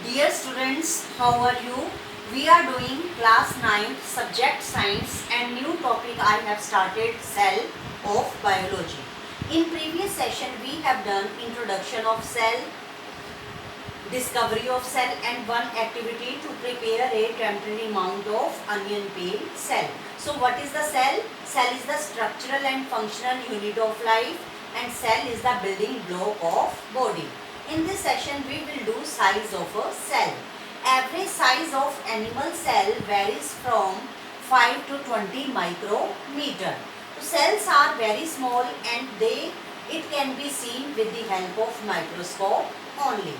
Dear students, how are you? We are doing class 9th subject science and new topic I have started cell of biology. In previous session we have done introduction of cell, discovery of cell and one activity to prepare a temporary mount of onion peel cell. So what is the cell? Cell is the structural and functional unit of life and cell is the building block of body. In this session we will do size of a cell. Average size of animal cell varies from 5 to 20 micrometer. So cells are very small and it can be seen with the help of microscope only.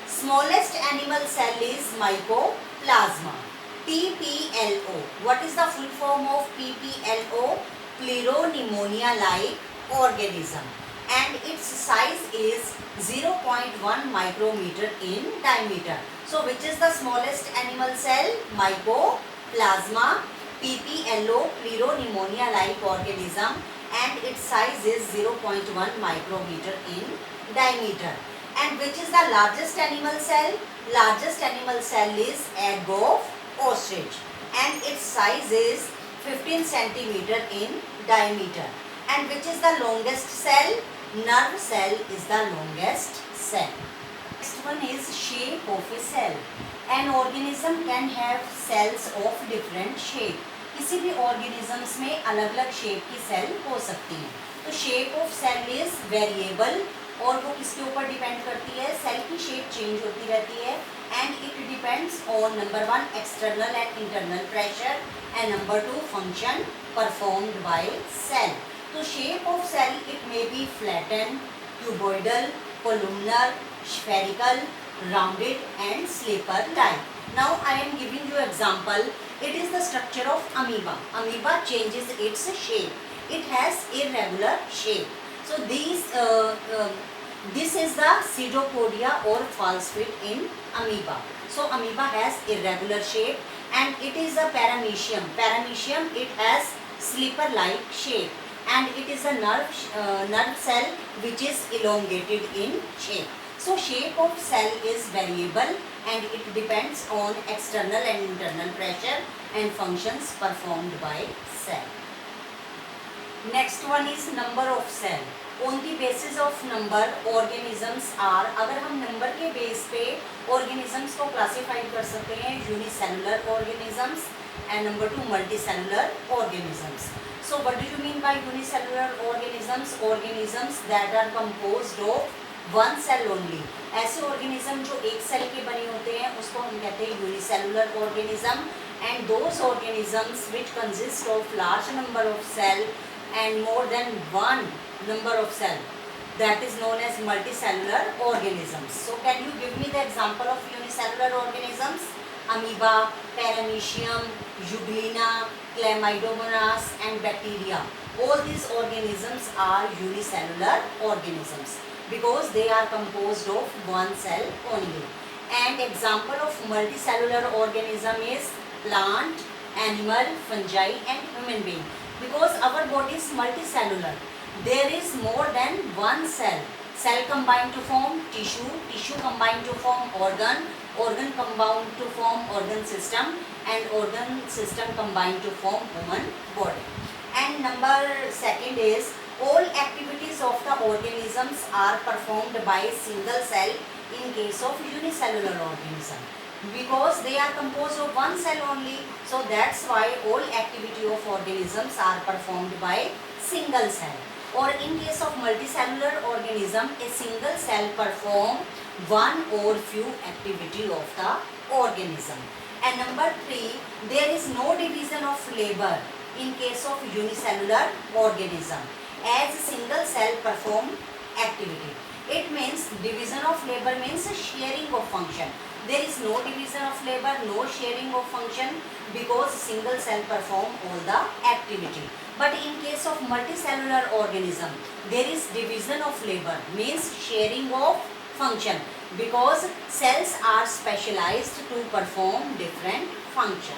Smallest animal cell is mycoplasma. PPLO. What is the full form of PPLO? Pneumonia-like organism. And its size is 0.1 micrometer in diameter. So which is the smallest animal cell? Mycoplasma. PPLO, Pneumonia-like organism, and its size is 0.1 micrometer in diameter. And which is the largest animal cell? Largest animal cell is egg of ostrich and its size is 15 centimeter in diameter. And which is the longest cell? Nerve cell is the longest cell. Next one is shape of a cell. An organism can have cells of different shape. किसी भी organisms में अलग अलग shape की cell हो सकती है. तो shape of cell is variable और वो किसके ऊपर डिपेंड करती है? सेल की शेप चेंज होती रहती है and it depends on number 1 external and internal pressure and number 2 function performed by cell. तो shape of cell it may be flatten, cuboidal, columnar, spherical, rounded and slipper like. Now I am giving you example. It is the structure of amoeba. Amoeba changes its shape. It has irregular shape. So this is the pseudopodia or false feet in amoeba. So amoeba has irregular shape and it is a paramecium. Paramecium it has slipper-like shape and it is a nerve cell which is elongated in shape. So shape of cell is variable and it depends on external and internal pressure and functions performed by cell. Next one is number of cell. On the basis of number organisms are, अगर हम number के base पे organisms को classify कर सकते हैं unicellular organisms and number 2 multicellular organisms. So what do you mean by unicellular organisms? Organisms that are composed of one cell only. ऐसे organism जो एक सेल के बने होते हैं उसको हम कहते हैं unicellular organism and those organisms which consist of large number of cell and more than one number of cell, that is known as multicellular organisms. So can you give me the example of unicellular organisms? Amoeba, paramecium, euglena, chlamydomonas and bacteria. All these organisms are unicellular organisms because they are composed of one cell only. And example of multicellular organism is plant, animal, fungi and human being. Because our body is multicellular, there is more than one cell. Cell combine to form tissue, tissue combine to form organ, organ combine to form organ system and organ system combine to form human body. And number second is all activities of the organisms are performed by a single cell in case of unicellular organism. Because they are composed of one cell only, so that's why all activity of organisms are performed by single cell. Or in case of multicellular organism, a single cell perform one or few activity of the organism. And number 3, there is no division of labor in case of unicellular organism as single cell perform activity. It means division of labor means sharing of function. There is no division of labor, no sharing of function because single cell perform all the activity. But in case of multicellular organism, there is division of labor means sharing of function because cells are specialized to perform different function.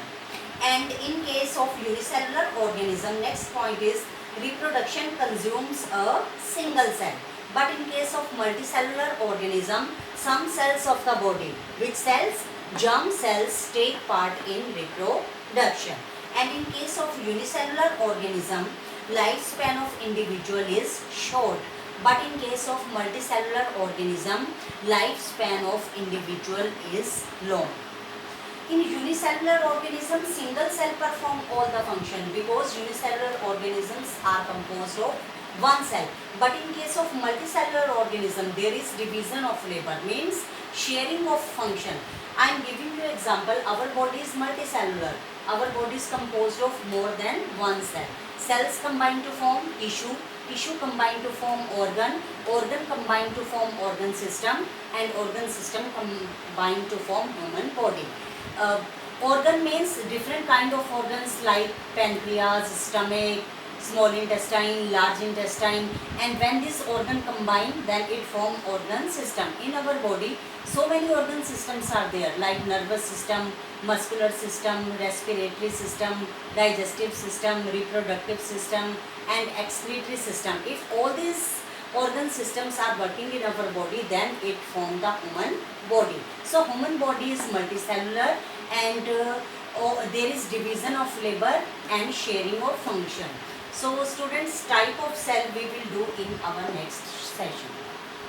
And in case of unicellular organism, next point is reproduction consumes a single cell. But in case of multicellular organism, some cells of the body, which cells? Germ cells take part in reproduction. And in case of unicellular organism, lifespan of individual is short. But in case of multicellular organism, lifespan of individual is long. In unicellular organisms, single cell perform all the function because unicellular organisms are composed of one cell. But in case of multicellular organism, there is division of labor, means sharing of function. I am giving you example. Our body is multicellular. Our body is composed of more than one cell. Cells combine to form tissue. Tissue combine to form organ. Organ combine to form organ system. And organ system combine to form human body. Organ means different kind of organs like pancreas, stomach, small intestine, large intestine, and when this organ combine, then it form organ system. In our body, so many organ systems are there like nervous system, muscular system, respiratory system, digestive system, reproductive system, and excretory system. If all these organ systems are working in our body, then it form the human body. So human body is multicellular, and there is division of labor and sharing of function. So students, type of cell we will do in our next session.